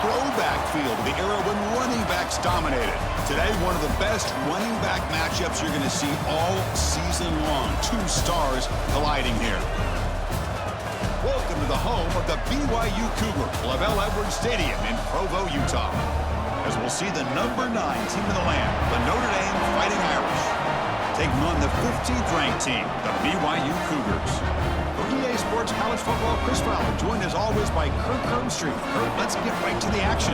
throwback feel to the era when running backs dominated. Today, one of the best running back matchups you're going to see all season long. Two stars colliding here. Welcome to the home of the BYU Cougar, Lavelle Edwards Stadium in Provo, Utah. As we'll see the #9 team in the land, the Notre Dame Fighting Irish, taking on the 15th ranked team, the BYU Cougars. For EA Sports College Football, Chris Fowler, joined as always by Kirk Herbstreit. Kirk, let's get right to the action.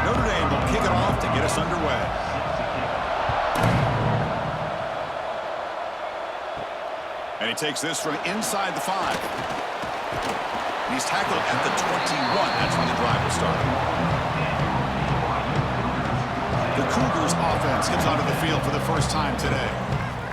Notre Dame will kick it off to get us underway. And he takes this from inside the 5. And he's tackled at the 21. That's when the drive will start. The Cougars offense comes onto the field for the first time today.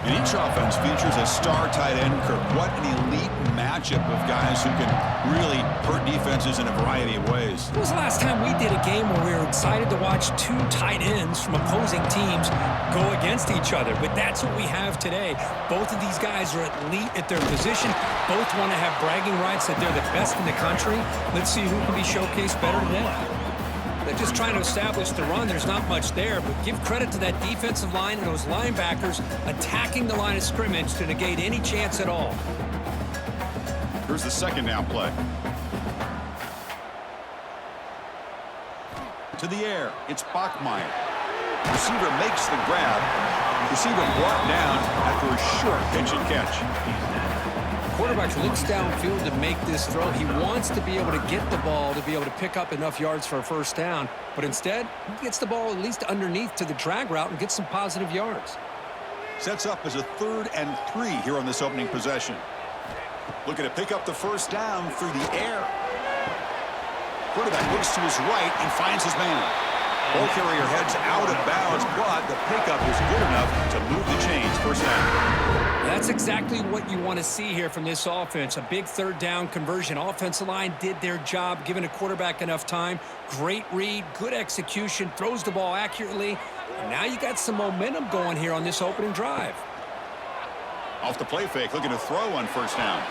And each offense features a star tight end, Kirk. What an elite matchup of guys who can really hurt defenses in a variety of ways. When was the last time we did a game where we were excited to watch two tight ends from opposing teams go against each other? But that's what we have today. Both of these guys are elite at their position. Both want to have bragging rights that they're the best in the country. Let's see who can be showcased better today. They're just trying to establish the run. There's not much there, but give credit to that defensive line and those linebackers attacking the line of scrimmage to negate any chance at all. Here's the second down play. To the air, it's Bachmeier. Receiver makes the grab. Receiver brought down after a short pitch and catch. Quarterback looks downfield to make this throw. He wants to be able to get the ball to be able to pick up enough yards for a first down. But instead, he gets the ball at least underneath to the drag route and gets some positive yards. Sets up as a 3rd and 3 here on this opening possession. Looking to pick up the first down through the air. Quarterback looks to his right and finds his man. Ball carrier heads out of bounds, but the pickup is good enough to move the chains. First down. That's exactly what you want to see here from this offense. A big 3rd down conversion. Offensive line did their job, giving a quarterback enough time. Great read, good execution, throws the ball accurately. And now you got some momentum going here on this opening drive. Off the play fake, looking to throw on first down.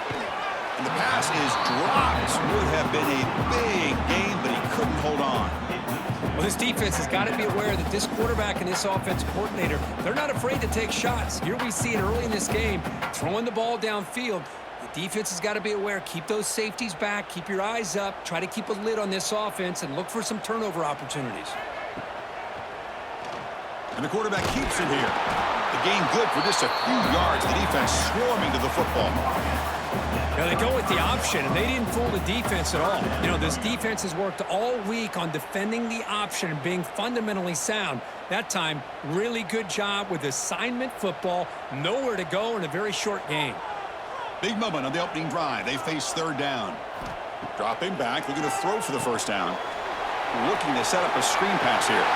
And the pass is dropped. Would have been a big gain, but he couldn't hold on. Well, this defense has got to be aware that this quarterback and this offensive coordinator, they're not afraid to take shots. Here we see it early in this game, throwing the ball downfield. The defense has got to be aware. Keep those safeties back. Keep your eyes up. Try to keep a lid on this offense and look for some turnover opportunities. And the quarterback keeps it here. The gain good for just a few yards. The defense swarming to the football. Now they go with the option, and they didn't fool the defense at all. You know, this defense has worked all week on defending the option and being fundamentally sound. That time, really good job with assignment football. Nowhere to go in a very short game. Big moment on the opening drive. They face 3rd down. Dropping back, looking to throw for the first down. Looking to set up a screen pass here.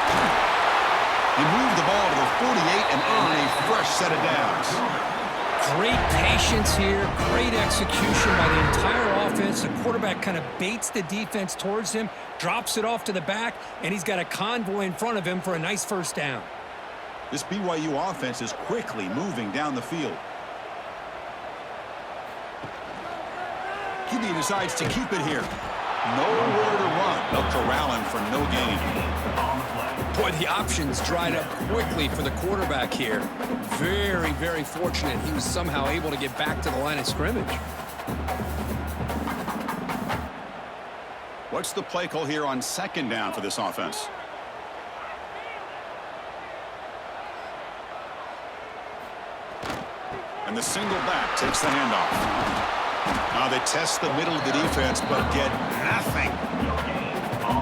He moved the ball to the 48 and earned a fresh set of downs. Great patience here, great execution by the entire offense. The quarterback kind of baits the defense towards him, drops it off to the back, and he's got a convoy in front of him for a nice first down. This BYU offense is quickly moving down the field. QB decides to keep it here. Nowhere to run. They'll corral him for no gain. Boy, the options dried up quickly for the quarterback here. Very, very fortunate he was somehow able to get back to the line of scrimmage. What's the play call here on 2nd down for this offense? And the single back takes the handoff. Now they test the middle of the defense, but get nothing.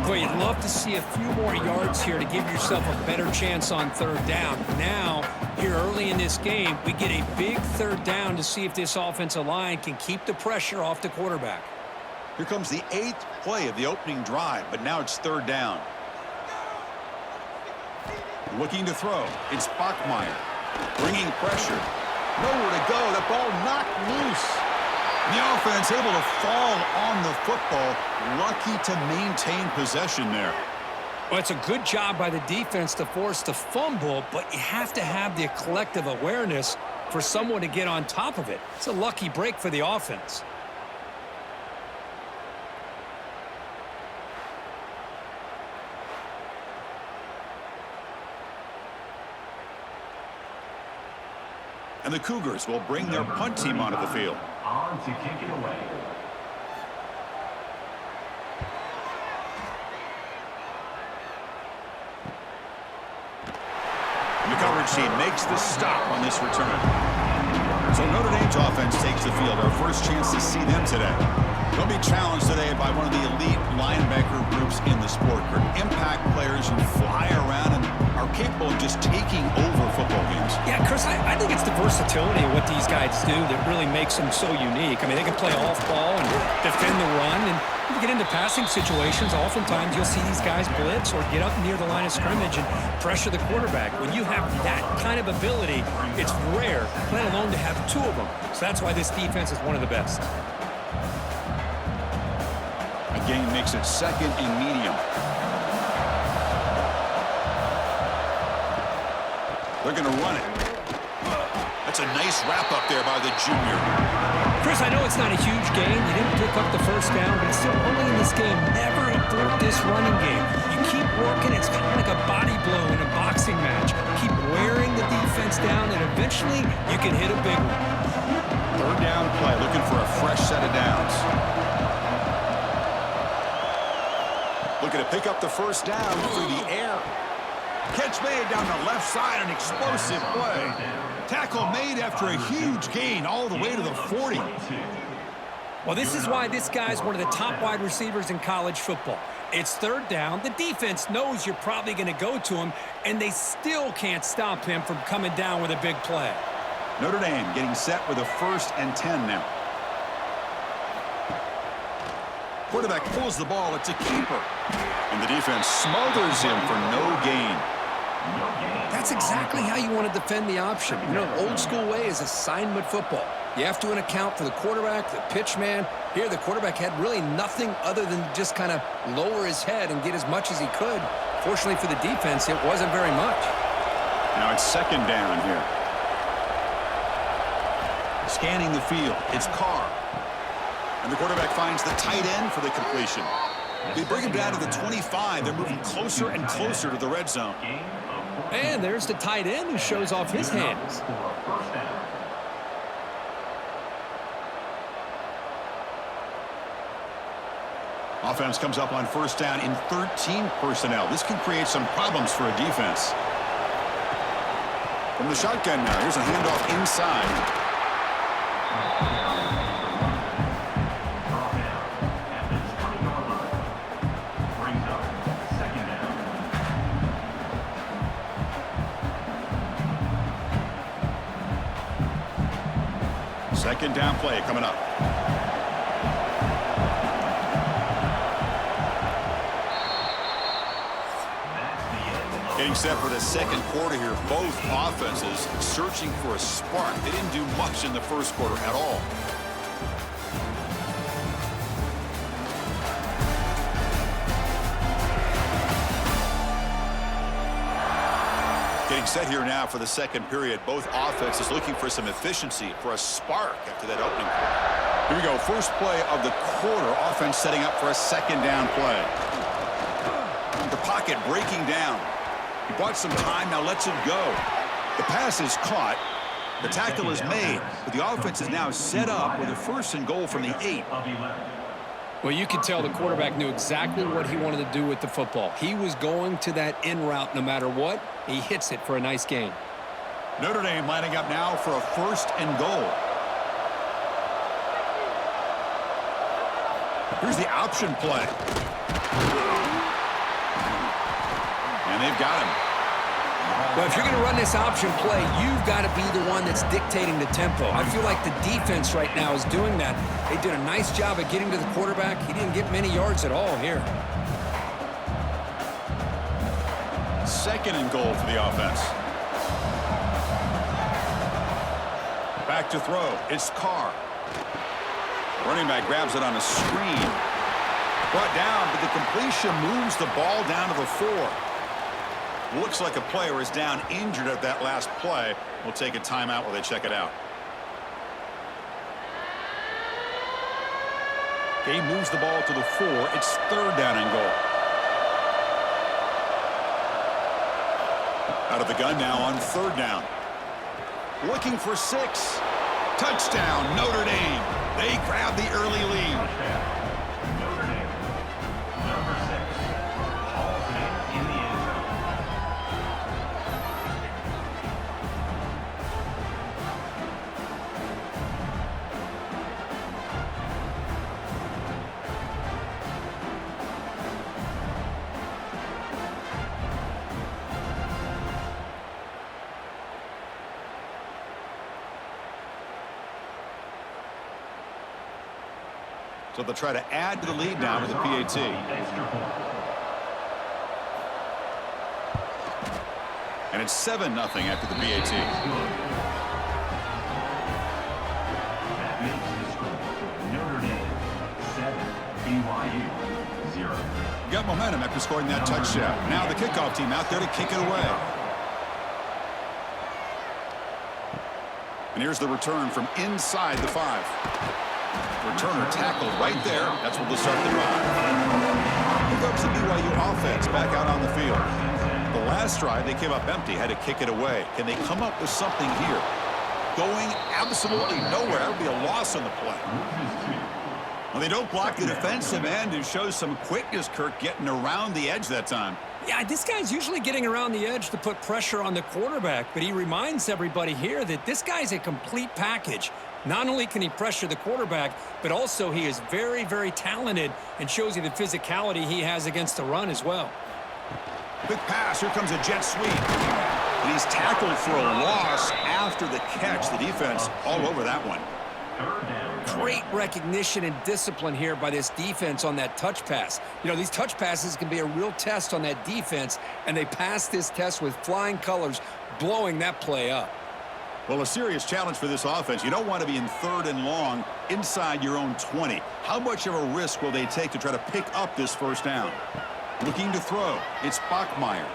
Boy, you'd love to see a few more yards here to give yourself a better chance on 3rd down. Now, here early in this game, we get a big 3rd down to see if this offensive line can keep the pressure off the quarterback. Here comes the 8th play of the opening drive, but now it's 3rd down. Looking to throw. It's Bachmeier. Bringing pressure. Nowhere to go. The ball knocked loose. The offense able to fall on the football. Lucky to maintain possession there. Well, it's a good job by the defense to force the fumble, but you have to have the collective awareness for someone to get on top of it. It's a lucky break for the offense. And the Cougars will bring their punt team onto the field. On to kick it away. The coverage team makes the stop on this return. So Notre Dame's offense takes the field. Our first chance to see them today. They'll be challenged today by one of the elite linebacker groups in the sport. Impact players who fly around and are capable of just taking over football games. Yeah, Chris, I think it's the versatility of what these guys do that really makes them so unique. I mean, they can play off ball and defend the run, and you get into passing situations, oftentimes you'll see these guys blitz or get up near the line of scrimmage and pressure the quarterback. When you have that kind of ability, it's rare, let alone to have two of them. So that's why this defense is one of the best. Gain makes it second and medium. They're going to run it. That's a nice wrap up there by the junior. Chris, I know it's not a huge gain. You didn't pick up the first down, but it's still early in this game. Never abort this running game. You keep working. It's kind of like a body blow in a boxing match. Keep wearing the defense down, and eventually you can hit a big one. Third down play, looking for a fresh set of downs. Looking to pick up the first down through the air. Catch made down the left side, an explosive play. Tackle made after a huge gain all the way to the 40. Well, this is why this guy's one of the top wide receivers in college football. It's third down. The defense knows you're probably going to go to him, and they still can't stop him from coming down with a big play. Notre Dame getting set with a 1st and 10 now. Quarterback pulls the ball. It's a keeper. And the defense smothers him for no gain. That's exactly how you want to defend the option. You know, old school way is assignment football. You have to account for the quarterback, the pitch man. Here, the quarterback had really nothing other than just kind of lower his head and get as much as he could. Fortunately for the defense, it wasn't very much. Now it's second down here. Scanning the field. It's Carr. And the quarterback finds the tight end for the completion. They bring him down to the 25. They're moving closer and closer to the red zone. And there's the tight end who shows off his hands. Offense comes up on first down in 13 personnel. This can create some problems for a defense. From the shotgun now, here's a handoff inside. Second down play coming up. Getting set for the second quarter here. Both offenses searching for a spark. They didn't do much in the first quarter at all. Getting set here now for the second period. Both offenses looking for some efficiency, for a spark after that opening quarter. Here we go. First play of the quarter. Offense setting up for a second down play. The pocket breaking down. He bought some time, now lets it go. The pass is caught. The tackle is made. But the offense is now set up with a 1st and goal from the 8. Well, you could tell the quarterback knew exactly what he wanted to do with the football. He was going to that in route no matter what. He hits it for a nice gain. Notre Dame lining up now for a 1st and goal. Here's the option play. And they've got him. Well, if you're going to run this option play, you've got to be the one that's dictating the tempo. I feel like the defense right now is doing that. They did a nice job of getting to the quarterback. He didn't get many yards at all here. 2nd and goal for the offense. Back to throw. It's Carr. Running back grabs it on a screen. Brought down, but the completion moves the ball down to the 4. Looks like a player is down injured at that last play. We'll take a timeout while they check it out. He moves the ball to the 4. It's 3rd down and goal. Out of the gun now on 3rd down. Looking for 6. Touchdown, Notre Dame. They grab the early lead. Notre Dame, number 6, in the end zone. So they'll try to add to the lead now with the PAT. And it's 7-0 after the PAT. That makes the score Notre Dame 7, BYU 0. Got momentum after scoring that touchdown. Now the kickoff team out there to kick it away. And here's the return from inside the 5. Returner tackled right there. That's what will start the drive. Here comes the BYU offense back out on the field. The last drive, they came up empty, had to kick it away. Can they come up with something here? Going absolutely nowhere. That would be a loss on the play. Well, they don't block the defensive end and show some quickness, Kirk, getting around the edge that time. Yeah, this guy's usually getting around the edge to put pressure on the quarterback, but he reminds everybody here that this guy's a complete package. Not only can he pressure the quarterback, but also he is very, very talented and shows you the physicality he has against the run as well. Quick pass. Here comes a jet sweep. And he's tackled for a loss after the catch. The defense all over that one. Great recognition and discipline here by this defense on that touch pass. You know, these touch passes can be a real test on that defense, and they passed this test with flying colors, blowing that play up. Well, a serious challenge for this offense. You don't want to be in 3rd and long inside your own 20. How much of a risk will they take to try to pick up this 1st down? Looking to throw. It's Bachmeier.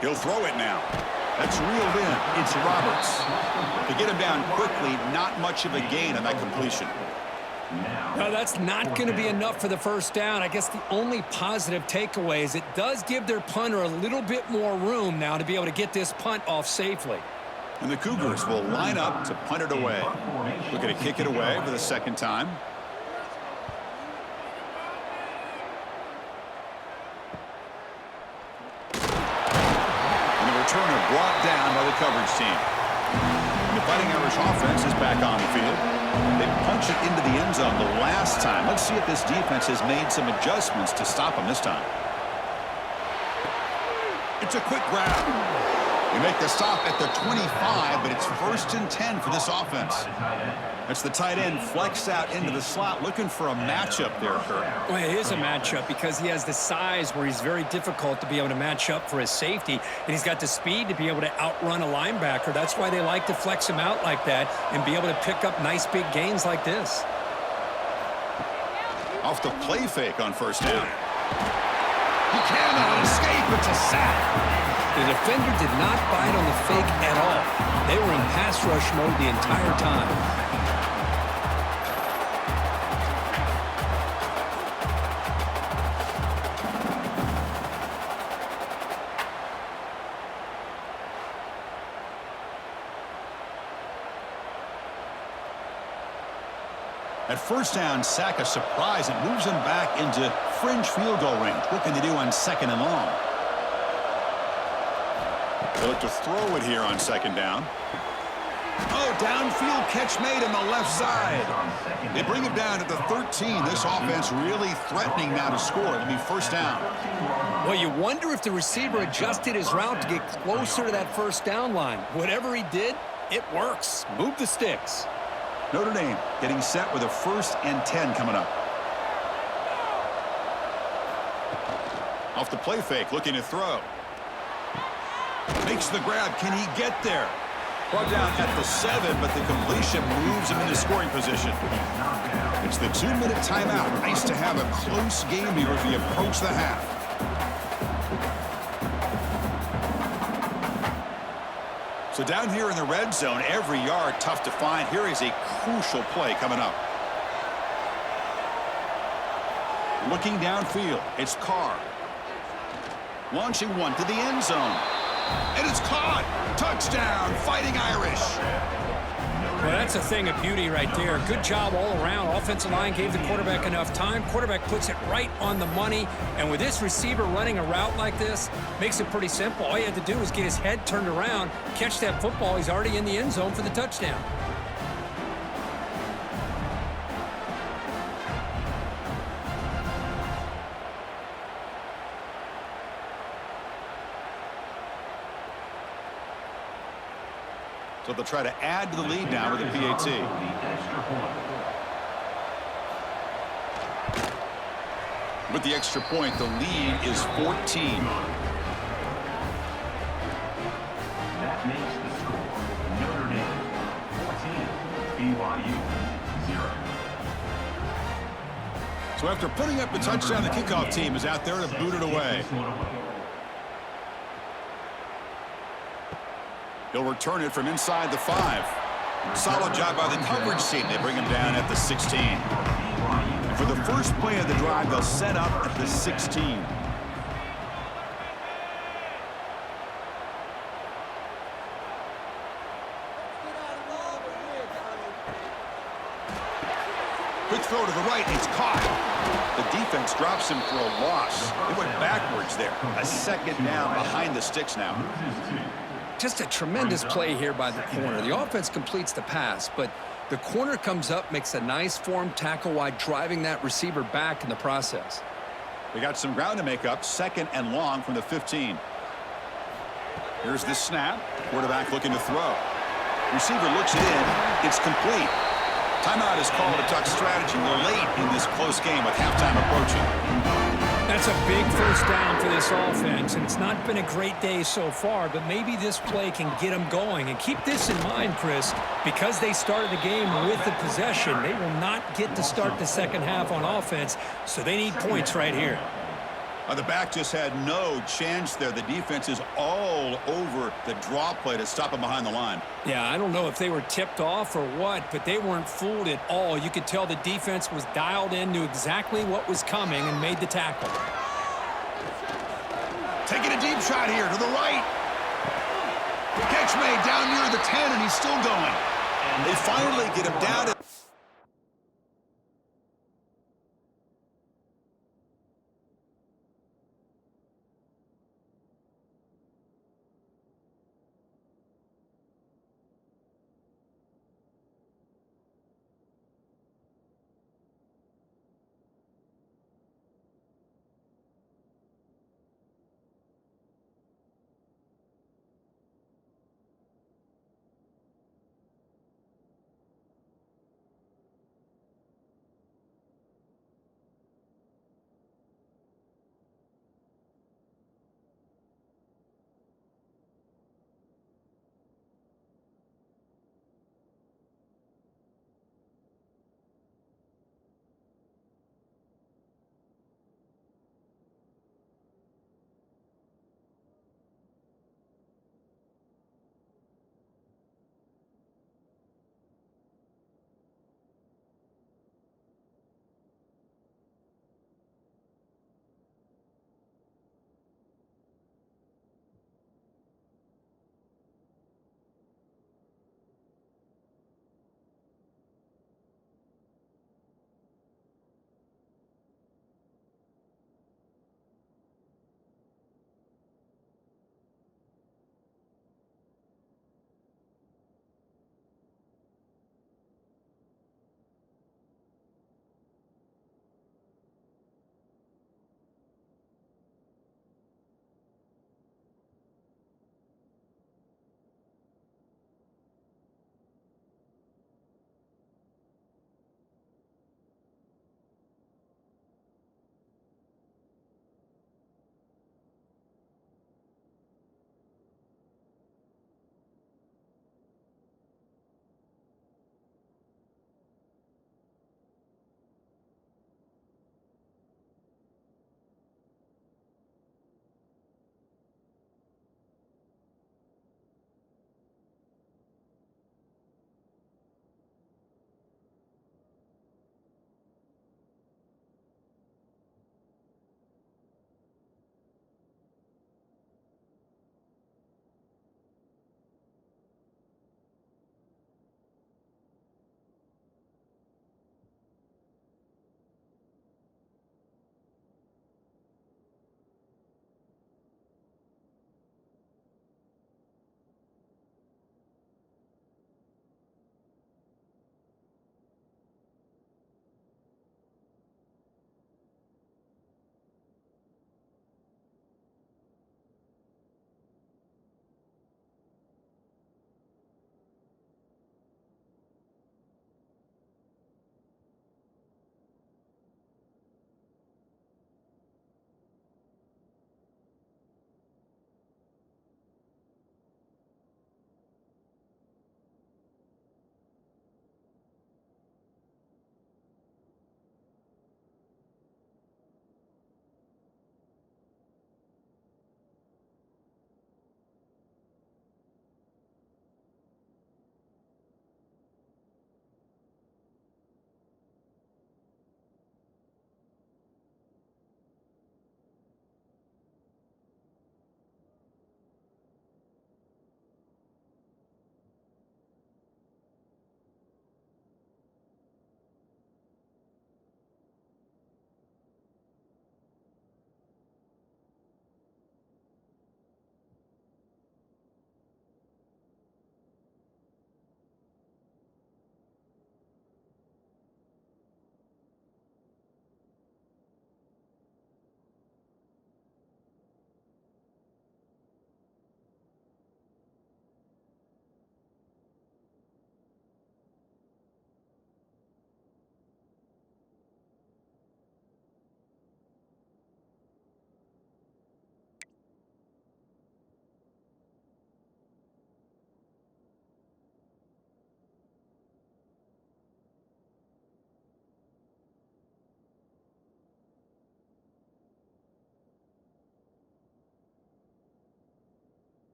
He'll throw it now. That's reeled in. It's Roberts. To get him down quickly, not much of a gain on that completion. No, that's not going to be enough for the 1st down. I guess the only positive takeaway is it does give their punter a little bit more room now to be able to get this punt off safely. And the Cougars will line up to punt it away. Looking to kick it away for the 2nd time. And the returner brought down by the coverage team. And the Fighting Irish offense is back on the field. They punched it into the end zone the last time. Let's see if this defense has made some adjustments to stop them this time. It's a quick grab. They make the stop at the 25, but it's 1st and 10 for this offense. That's the tight end flexed out into the slot, looking for a matchup there, Kirk. Well, it is a matchup because he has the size where he's very difficult to be able to match up for his safety, and he's got the speed to be able to outrun a linebacker. That's why they like to flex him out like that and be able to pick up nice big gains like this. Off the play fake on 1st down. He cannot escape. It's a sack. The defender did not bite on the fake at all. They were in pass rush mode the entire time. At 1st down, sack a surprise. It moves him back into fringe field goal range. What can they do on 2nd and long? They look to throw it here on 2nd down. Oh, downfield catch made on the left side. They bring him down at the 13. This offense really threatening now to score. It'll be 1st down. Well, you wonder if the receiver adjusted his route to get closer to that 1st down line. Whatever he did, it works. Move the sticks. Notre Dame getting set with a 1st and 10 coming up. Off the play fake, looking to throw. Makes the grab. Can he get there? Brought down at the 7, but the completion moves him into scoring position. It's the 2-minute timeout. Nice to have a close game here as we approach the half. So down here in the red zone, every yard tough to find. Here is a crucial play coming up. Looking downfield, it's Carr. Launching one to the end zone. And it's caught. Touchdown, Fighting Irish. Well, that's a thing of beauty right there. Good job all around. Offensive line gave the quarterback enough time. Quarterback puts it right on the money. And with this receiver running a route like this, makes it pretty simple. All you had to do was get his head turned around, catch that football. He's already in the end zone for the touchdown. So they'll try to add to the lead now with a PAT. With the extra point, the lead is 14. That makes the score Notre Dame 14, BYU 0. So after putting up a touchdown, the kickoff team is out there to boot it away. He'll return it from inside the 5. Solid job by the coverage team. They bring him down at the 16. And for the first play of the drive, they'll set up at the 16. Quick throw to the right, and it's caught. The defense drops him for a loss. They went backwards there. A second down behind the sticks now. Just a tremendous play here by the corner. The offense completes the pass, but the corner comes up, makes a nice form tackle while driving that receiver back in the process. They got some ground to make up. 2nd and long from the 15. Here's the snap. Quarterback looking to throw. Receiver looks it in. It's complete. Timeout is called to talk strategy. We're late in this close game with halftime approaching. That's a big first down for this offense, and it's not been a great day so far, but maybe this play can get them going. And keep this in mind, Chris, because they started the game with the possession, they will not get to start the second half on offense, so they need points right here. The back just had no chance there. The defense is all over the draw play to stop him behind the line. Yeah, I don't know if they were tipped off or what, but they weren't fooled at all. You could tell the defense was dialed in, knew exactly what was coming, and made the tackle. Taking a deep shot here to the right. Catch made down near the 10, and he's still going. And they finally get him down.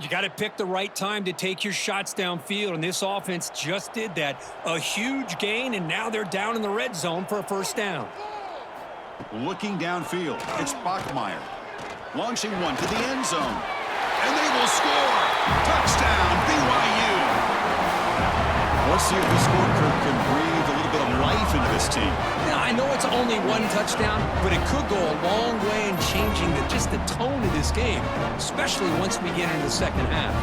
You got to pick the right time to take your shots downfield, and this offense just did that. A huge gain, and now they're down in the red zone for a first down. Looking downfield, it's Bachmeier. Launching one to the end zone. And they will score! Touchdown, BYU! Let's see if this score can breathe a little bit of life into this team. Now, I know it's only one touchdown, but it could go a long way in changing just the tone of this game, especially once we get into the second half.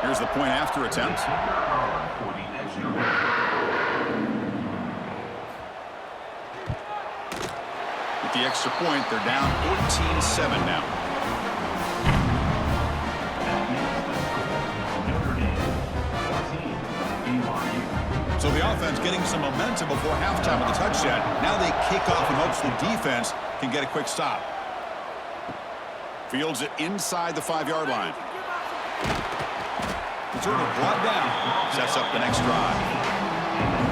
Here's the point after attempt. With the extra point, they're down 14-7 now. So the offense getting some momentum before halftime with a touchdown. Now they kick off in hopes the defense can get a quick stop. Fields it inside the 5-yard line. Returner brought down, sets up the next drive.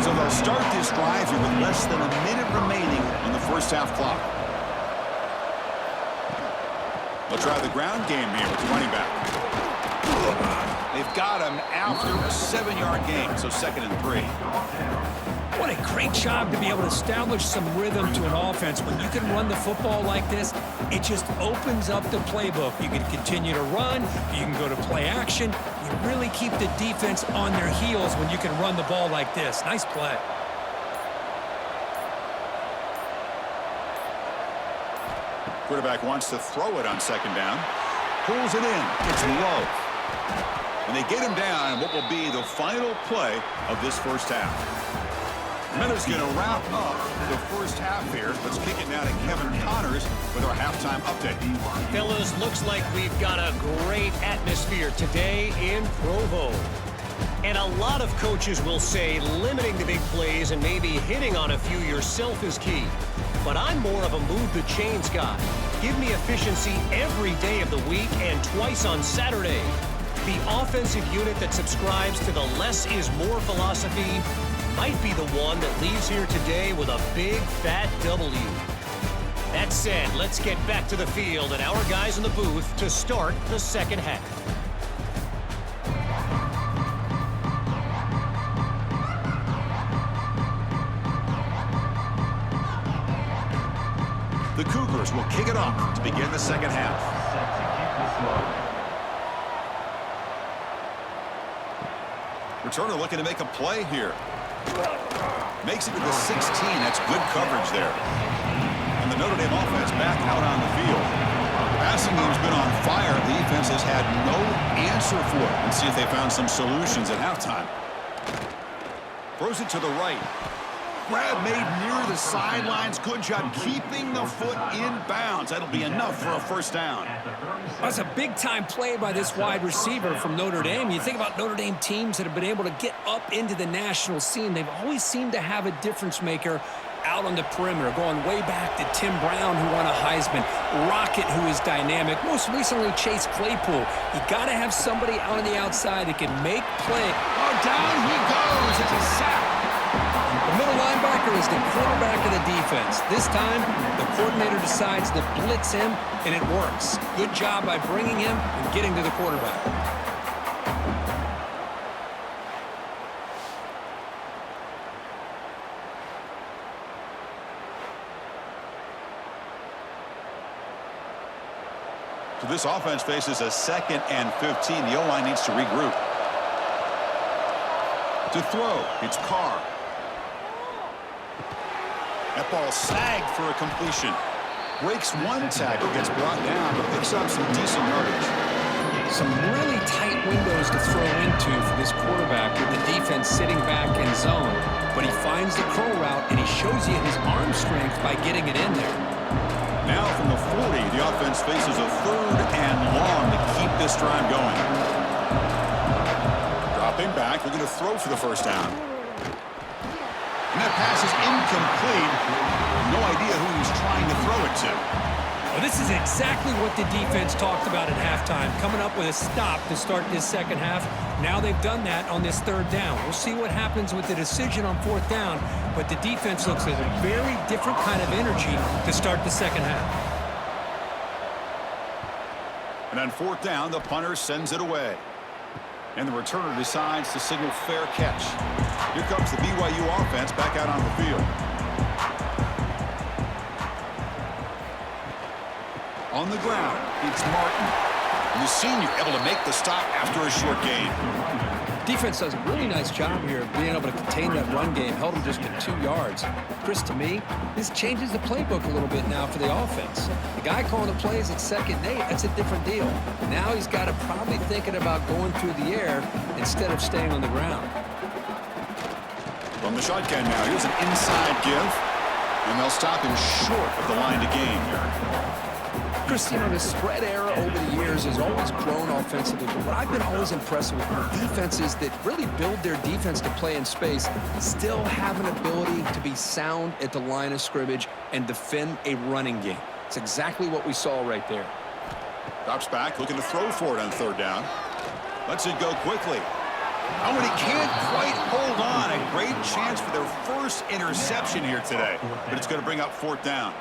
So they'll start this drive here with less than a minute remaining on the first half clock. They'll try the ground game here with the running back. They've got him after a 7-yard gain, so 2nd and 3. What a great job to be able to establish some rhythm to an offense. When you can run the football like this, it just opens up the playbook. You can continue to run. You can go to play action. You really keep the defense on their heels when you can run the ball like this. Nice play. Quarterback wants to throw it on 2nd down. Pulls it in. It's low. And they get him down what will be the final play of this first half. Miller's going to wrap up the first half here. Let's kick it now to Kevin Connors with our halftime update. Fellas, looks like we've got a great atmosphere today in Provo. And a lot of coaches will say limiting the big plays and maybe hitting on a few yourself is key. But I'm more of a move the chains guy. Give me efficiency every day of the week and twice on Saturday. The offensive unit that subscribes to the less is more philosophy might be the one that leaves here today with a big fat W. That said, let's get back to the field and our guys in the booth to start the second half. The Cougars will kick it off to begin the second half. Returner looking to make a play here. Makes it to the 16. That's good coverage there. And the Notre Dame offense back out on the field. The passing game's been on fire. The defense has had no answer for it. Let's see if they found some solutions at halftime. Throws it to the right. Grab made near the sidelines. Good job keeping the foot in bounds. That'll be enough for a first down. That's a big-time play by this wide receiver from Notre Dame. You think about Notre Dame teams that have been able to get up into the national scene. They've always seemed to have a difference maker out on the perimeter, going way back to Tim Brown, who won a Heisman, Rocket, who is dynamic, most recently Chase Claypool. You got to have somebody out on the outside that can make play. Oh, down he goes. It's a sack. The middle linebacker is the quarterback of the defense. This time, the coordinator decides to blitz him, and it works. Good job by bringing him and getting to the quarterback. So this offense faces a 2nd and 15. The O-line needs to regroup. To throw, it's Carr. That ball sagged for a completion. Breaks one tackle, gets brought down, but picks up some decent yardage. Some really tight windows to throw into for this quarterback with the defense sitting back in zone. But he finds the curl route, and he shows you his arm strength by getting it in there. Now from the 40, the offense faces a 3rd and long to keep this drive going. Dropping back, looking to throw for the first down. And that pass is incomplete. No idea who he's trying to throw it to. Well, this is exactly what the defense talked about at halftime, coming up with a stop to start this second half. Now they've done that on this third down. We'll see what happens with the decision on fourth down, but the defense looks at a very different kind of energy to start the second half. And on fourth down, the punter sends it away. And the returner decides to signal fair catch. Here comes the BYU offense back out on the field. On the ground, it's Martin. And the senior able to make the stop after a short gain. Defense does a really nice job here of being able to contain that run game. Held him just at 2 yards. Chris, to me, this changes the playbook a little bit now for the offense. The guy calling the plays at 2nd and 8, that's a different deal. Now he's got to probably thinking about going through the air instead of staying on the ground. From the shotgun now, here's an inside give. And they'll stop him short of the line to gain. Chris, you know, the spread era over the years has always grown offensively, but what I've been always impressed with are defenses that really build their defense to play in space, still have an ability to be sound at the line of scrimmage and defend a running game. It's exactly what we saw right there. Drops back, looking to throw for it on third down. Lets it go quickly. Oh, and he can't quite hold on. A great chance for their first interception here today, but it's going to bring up fourth down.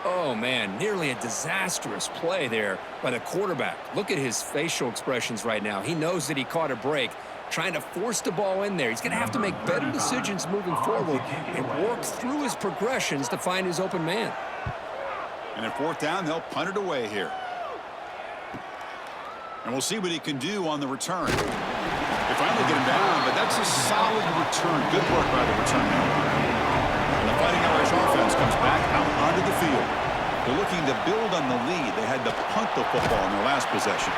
Oh, man, nearly a disastrous play there by the quarterback. Look at his facial expressions right now. He knows that he caught a break, trying to force the ball in there. He's going to have to make better decisions moving forward and work through his progressions to find his open man. And at fourth down, they'll punt it away here. And we'll see what he can do on the return. They finally get him down, but that's a solid return. Good work by the return man. And the Fighting Irish offense comes back out onto the field. They're looking to build on the lead. They had to punt the football in their last possession.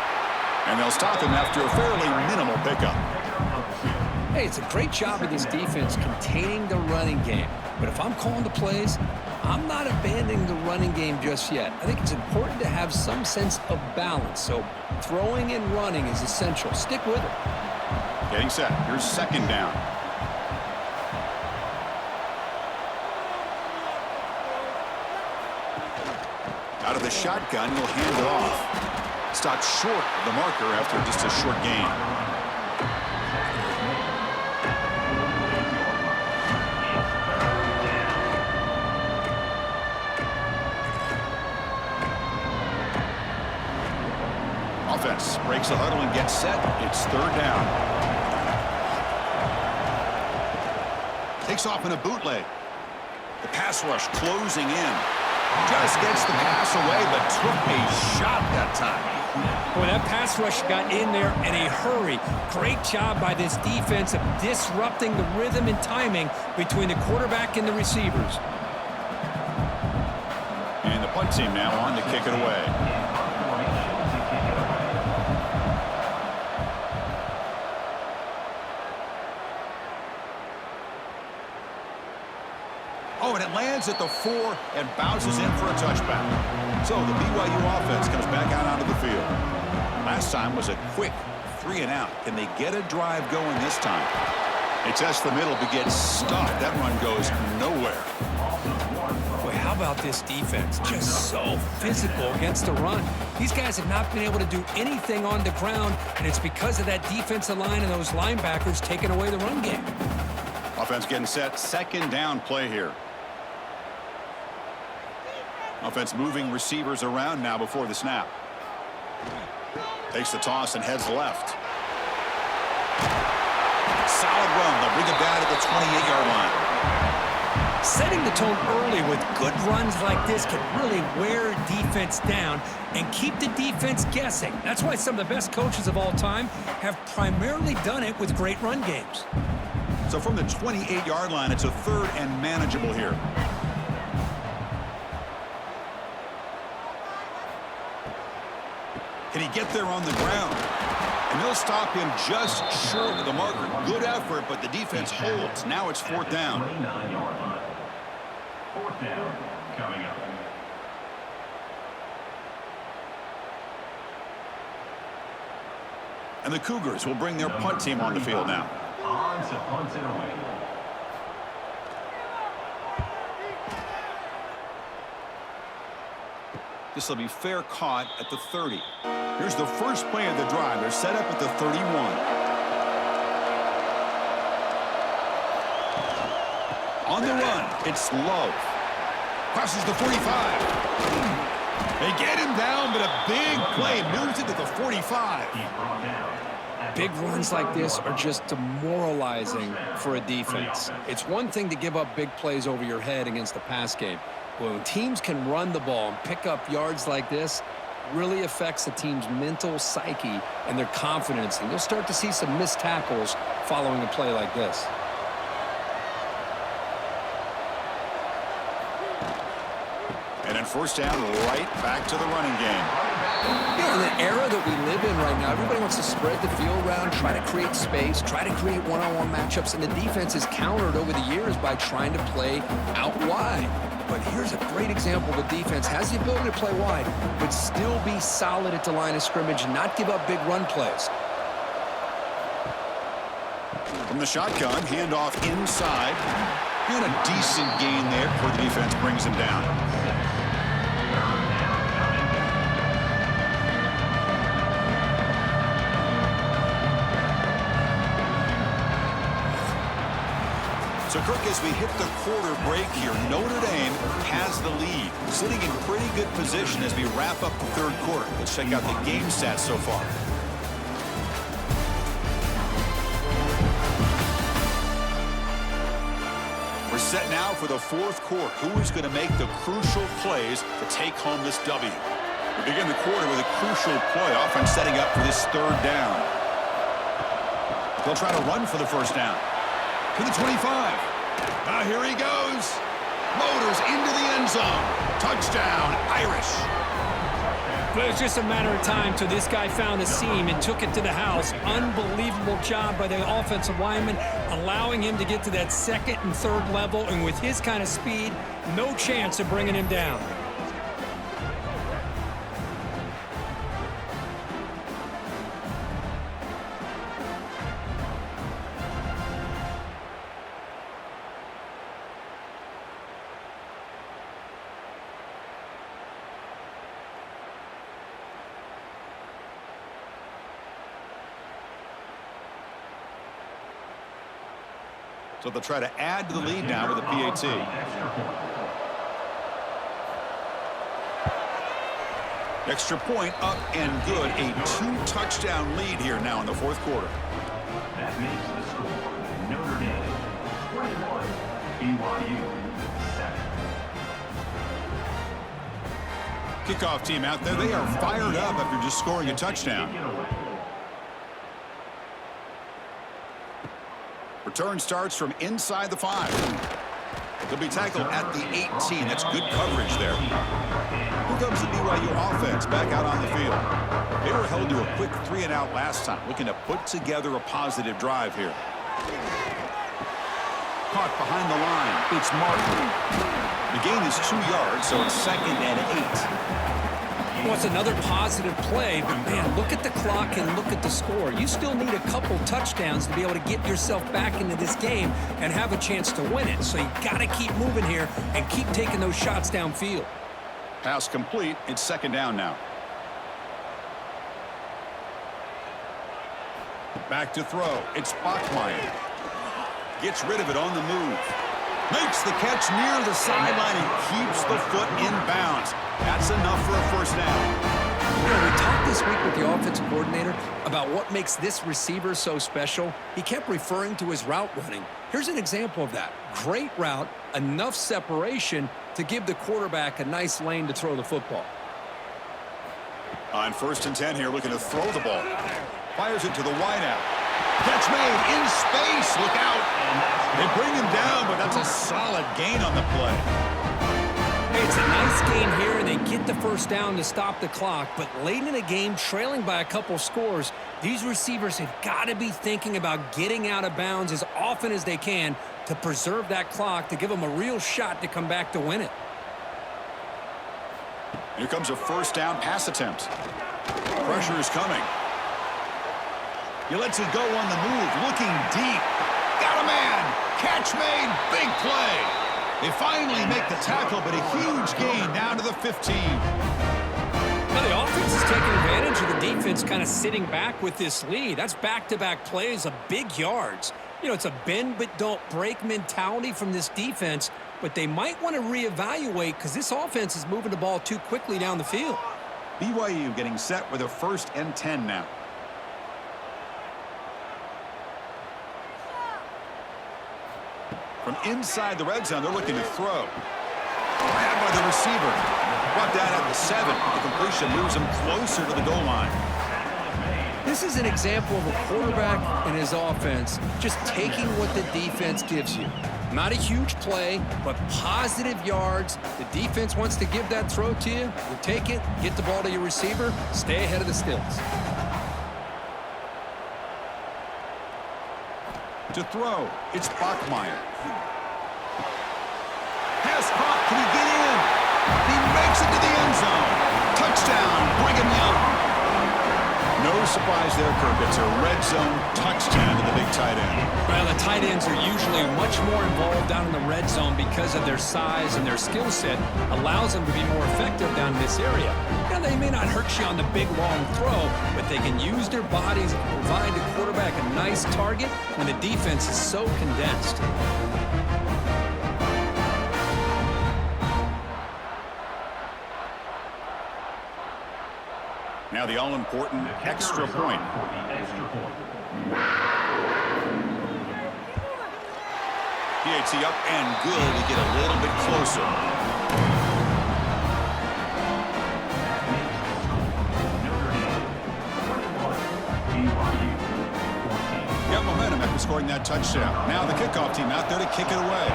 And they'll stop him after a fairly minimal pickup. Hey, it's a great job of this defense containing the running game. But if I'm calling the plays, I'm not abandoning the running game just yet. I think it's important to have some sense of balance. So throwing and running is essential. Stick with it. Getting set. Here's second down. Out of the shotgun, he'll hand it off. Stopped short of the marker after just a short gain. Offense breaks the huddle and gets set. It's third down. Takes off in a bootleg. The pass rush closing in. Just gets the pass away, but took a shot that time. Boy, that pass rush got in there in a hurry. Great job by this defense of disrupting the rhythm and timing between the quarterback and the receivers. And the punt team now on to kick it away. Oh, and it lands at the 4 and bounces in for a touchback. So the BYU offense comes back out onto the field. Last time was a quick 3 and out. Can they get a drive going this time? They test the middle but get stopped. That run goes nowhere. Boy, how about this defense? Just so physical against the run. These guys have not been able to do anything on the ground, and it's because of that defensive line and those linebackers taking away the run game. Offense getting set. Second down play here. Offense moving receivers around now before the snap. Takes the toss and heads left. Solid run. They'll bring it down at the 28-yard line. Setting the tone early with good runs like this can really wear defense down and keep the defense guessing. That's why some of the best coaches of all time have primarily done it with great run games. So from the 28-yard line, it's a third and manageable here. Can he get there on the ground? And they'll stop him just short of the marker. Good effort, but the defense holds. Now it's fourth down. 29-yard line. Fourth down coming up. And the Cougars will bring their punt team on the field now. On to punt it away. This will be fair caught at the 30. Here's the first play of the drive. They're set up at the 31. On the run, it's Love. Crosses the 45. They get him down, but a big play moves it to the 45. Big runs like this are just demoralizing for a defense. It's one thing to give up big plays over your head against the pass game. When teams can run the ball and pick up yards like this, it really affects the team's mental psyche and their confidence. And you'll start to see some missed tackles following a play like this. And then first down, right back to the running game. Yeah, in the era that we live in right now, everybody wants to spread the field around, try to create space, try to create one-on-one matchups, and the defense is countered over the years by trying to play out wide. But here's a great example. The defense has the ability to play wide, but still be solid at the line of scrimmage and not give up big run plays. From the shotgun, handoff inside. And a decent gain there before the defense brings him down. So, Kirk, as we hit the quarter break here, Notre Dame has the lead, sitting in pretty good position as we wrap up the third quarter. Let's check out the game stats so far. We're set now for the fourth quarter. Who is going to make the crucial plays to take home this W? We begin the quarter with a crucial play. Offense setting up for this third down. They'll try to run for the first down. To the 25. Here he goes. Motors into the end zone. Touchdown, Irish. But it was just a matter of time till this guy found a seam and took it to the house. Unbelievable job by the offensive lineman, allowing him to get to that second and third level. And with his kind of speed, no chance of bringing him down. So they'll try to add to the lead now with a PAT. Extra point up and good. A 2-touchdown lead here now in the fourth quarter. That makes the score Notre Dame 21, BYU 7. Kickoff team out there. They are fired up after just scoring a touchdown. Return starts from inside the 5. They'll be tackled at the 18. That's good coverage there. Here comes the BYU offense back out on the field. They were held to a quick 3-and-out last time, looking to put together a positive drive here. Caught behind the line. It's Martin. The gain is 2 yards, so it's 2nd and 8. Well, it's another positive play, but man, look at the clock and look at the score. You still need a couple touchdowns to be able to get yourself back into this game and have a chance to win it. So you got to keep moving here and keep taking those shots downfield. Pass complete. It's 2nd down now. Back to throw. It's Bachmeier. Gets rid of it on the move. Makes the catch near the sideline and keeps the foot in bounds. That's enough for a first down. You know, we talked this week with the offensive coordinator about what makes this receiver so special. He kept referring to his route running. Here's an example of that. Great route, enough separation to give the quarterback a nice lane to throw the football. On 1st and 10 here, looking to throw the ball. Fires it to the wideout. Catch made in space. Look out. They bring him down, but that's a solid gain on the play. Hey, it's a nice game here, and they get the first down to stop the clock. But late in the game, trailing by a couple scores, these receivers have got to be thinking about getting out of bounds as often as they can to preserve that clock, to give them a real shot to come back to win it. Here comes a first down pass attempt. Pressure is coming. He lets it go on the move, looking deep. Got a man. Catch made. Big play. They finally make the tackle, but a huge gain down to the 15. Now the offense is taking advantage of the defense kind of sitting back with this lead. That's back-to-back plays of big yards. You know, it's a bend but don't break mentality from this defense, but they might want to reevaluate because this offense is moving the ball too quickly down the field. BYU getting set with a 1st and 10 now. From inside the red zone, they're looking to throw. Grabbed by the receiver. Brought down at the 7. The completion moves him closer to the goal line. This is an example of a quarterback and his offense just taking what the defense gives you. Not a huge play, but positive yards. The defense wants to give that throw to you. You take it, get the ball to your receiver, stay ahead of the stills. To throw, it's Bachmeier. Pass caught, can he get in? He makes it to the end zone. Touchdown, Brigham Young. No surprise there, Kirk. It's a red zone touchdown to the big tight end. Well, the tight ends are usually much more involved down in the red zone because of their size and their skill set allows them to be more effective down in this area. Now, they may not hurt you on the big, long throw, but they can use their bodies to provide the quarterback a nice target when the defense is so condensed. Now the all-important extra point. PAT up and good to get a little bit closer. Got momentum after scoring that touchdown. Now the kickoff team out there to kick it away.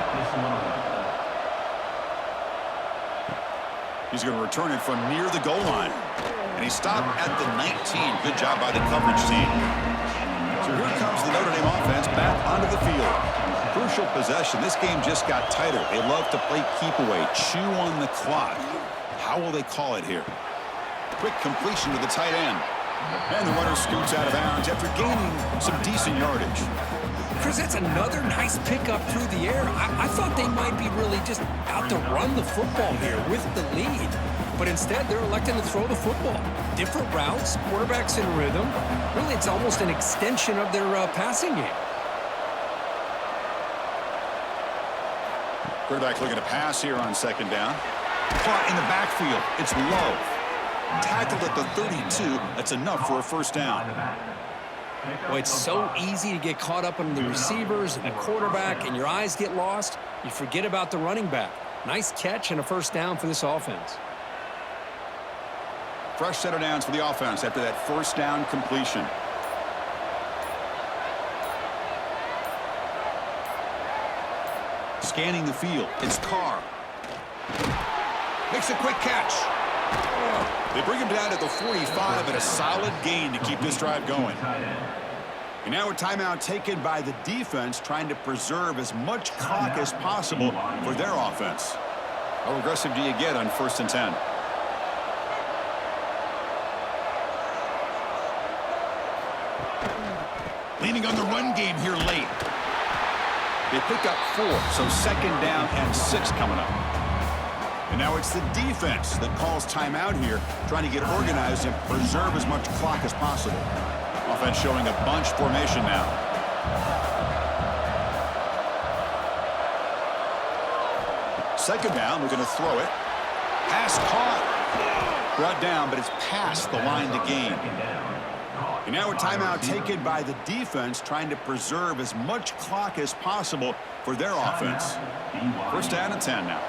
He's going to return it from near the goal line. And he stopped at the 19. Good job by the coverage team. So here comes the Notre Dame offense back onto the field. Crucial possession. This game just got tighter. They love to play keep away, chew on the clock. How will they call it here? Quick completion to the tight end. And the runner scoots out of bounds after gaining some decent yardage. Chris, that's another nice pickup through the air. I thought they might be really just out to run the football here with the lead. But instead, they're electing to throw the football. Different routes, quarterbacks in rhythm. Really, it's almost an extension of their passing game. Quarterback looking to pass here on 2nd down. Caught in the backfield. It's low. Tackled at the 32. That's enough for a 1st down. Well, it's so easy to get caught up on the receivers and the quarterback, and your eyes get lost. You forget about the running back. Nice catch and a 1st down for this offense. Fresh set of downs for the offense after that 1st down completion. Scanning the field. It's Carr. Makes a quick catch. They bring him down at the 45 and a solid gain to keep this drive going. And now a timeout taken by the defense trying to preserve as much clock as possible for their offense. How aggressive do you get on 1st and 10? Leaning on the run game here late. They pick up 4, so 2nd down and 6 coming up. And now it's the defense that calls timeout here, trying to get organized and preserve as much clock as possible. Offense showing a bunch formation now. Second down, we're going to throw it. Pass caught. Brought down, but it's past the line to gain. And now a timeout taken by the defense, trying to preserve as much clock as possible for their offense. 1st down and 10 now.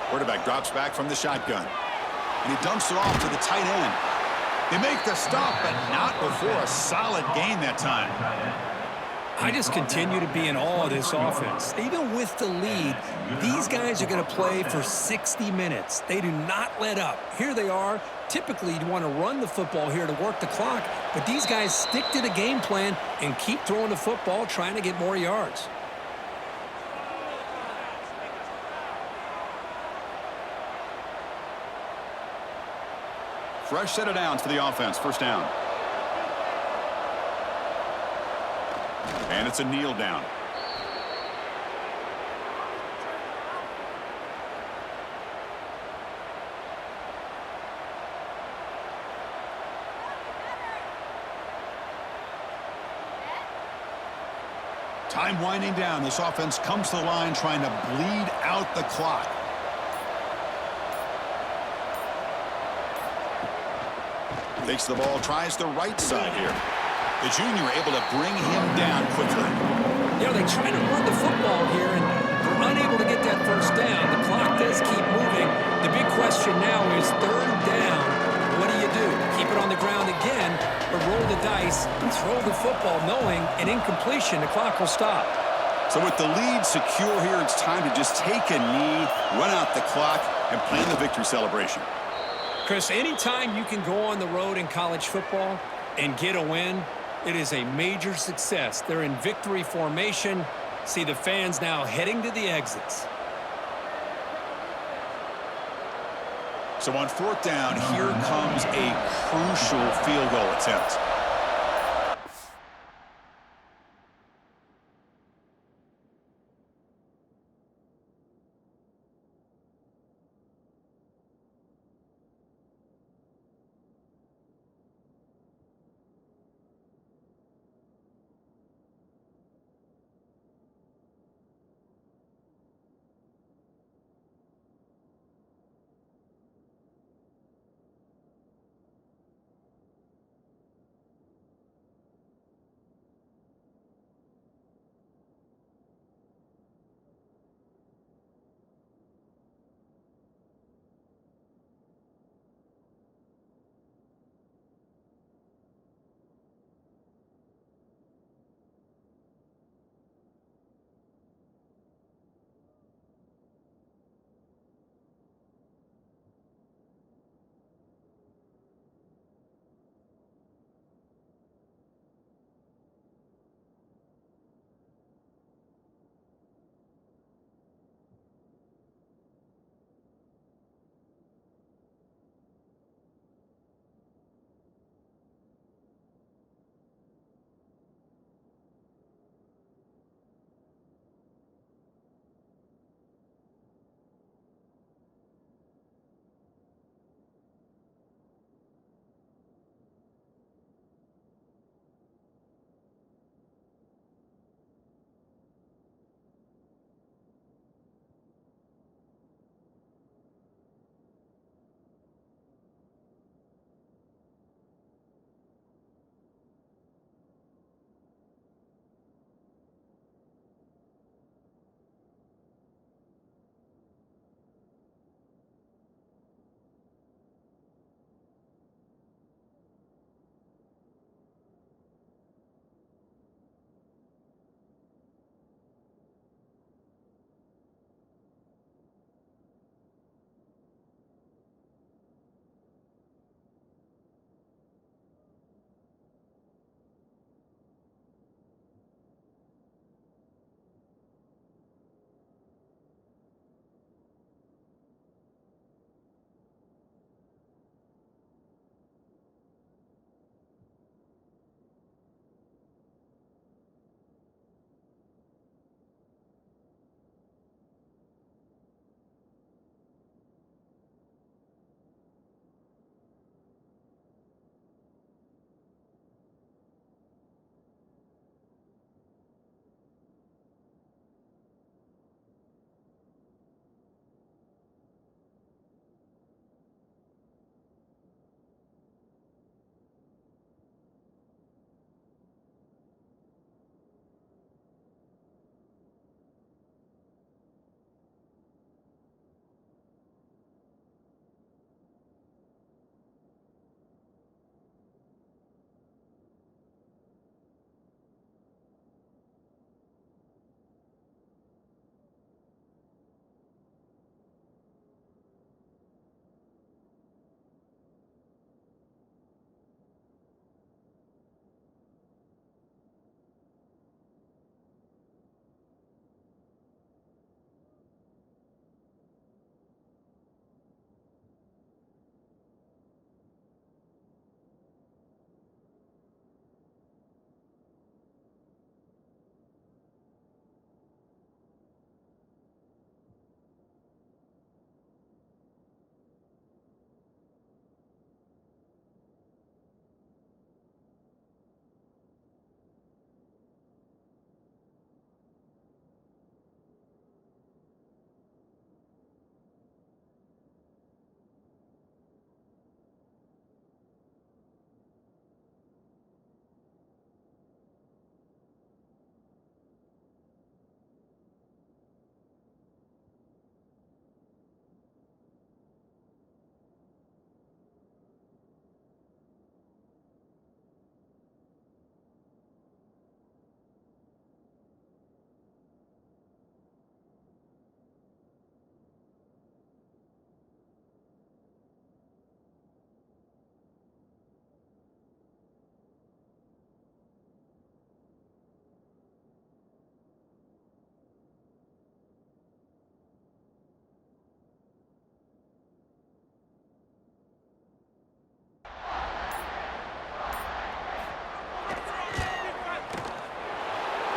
Quarterback drops back from the shotgun. And he dumps it off to the tight end. They make the stop, but not before a solid gain that time. I just continue to be in awe of this offense. Even with the lead, these guys are going to play for 60 minutes. They do not let up. Here they are. Typically, you want to run the football here to work the clock, but these guys stick to the game plan and keep throwing the football, trying to get more yards. Fresh set of downs for the offense. 1st down. And it's a kneel down. Time winding down. This offense comes to the line trying to bleed out the clock. Takes the ball, tries the right side here. The junior able to bring him down quickly. You know, they try to run the football here, and they're unable to get that first down. The clock does keep moving. The big question now is third down. What do you do? Keep it on the ground again, or roll the dice and throw the football knowing an incompletion, the clock will stop. So with the lead secure here, it's time to just take a knee, run out the clock, and plan the victory celebration. Chris, anytime you can go on the road in college football and get a win, it is a major success. They're in victory formation. See the fans now heading to the exits. So on fourth down, here comes a crucial field goal attempt.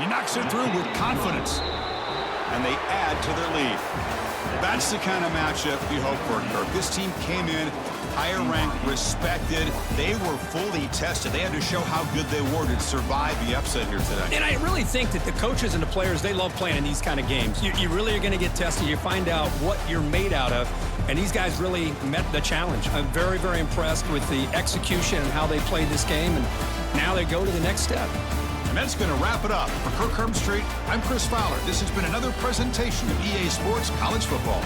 He knocks it through with confidence. And they add to their lead. That's the kind of matchup you hope for, Kirk. This team came in higher ranked, respected. They were fully tested. They had to show how good they were to survive the upset here today. And I really think that the coaches and the players, they love playing in these kind of games. You really are going to get tested. You find out what you're made out of. And these guys really met the challenge. I'm very, very impressed with the execution and how they played this game. And now they go to the next step. And that's going to wrap it up. For Kirk Herbstreit, I'm Chris Fowler. This has been another presentation of EA Sports College Football.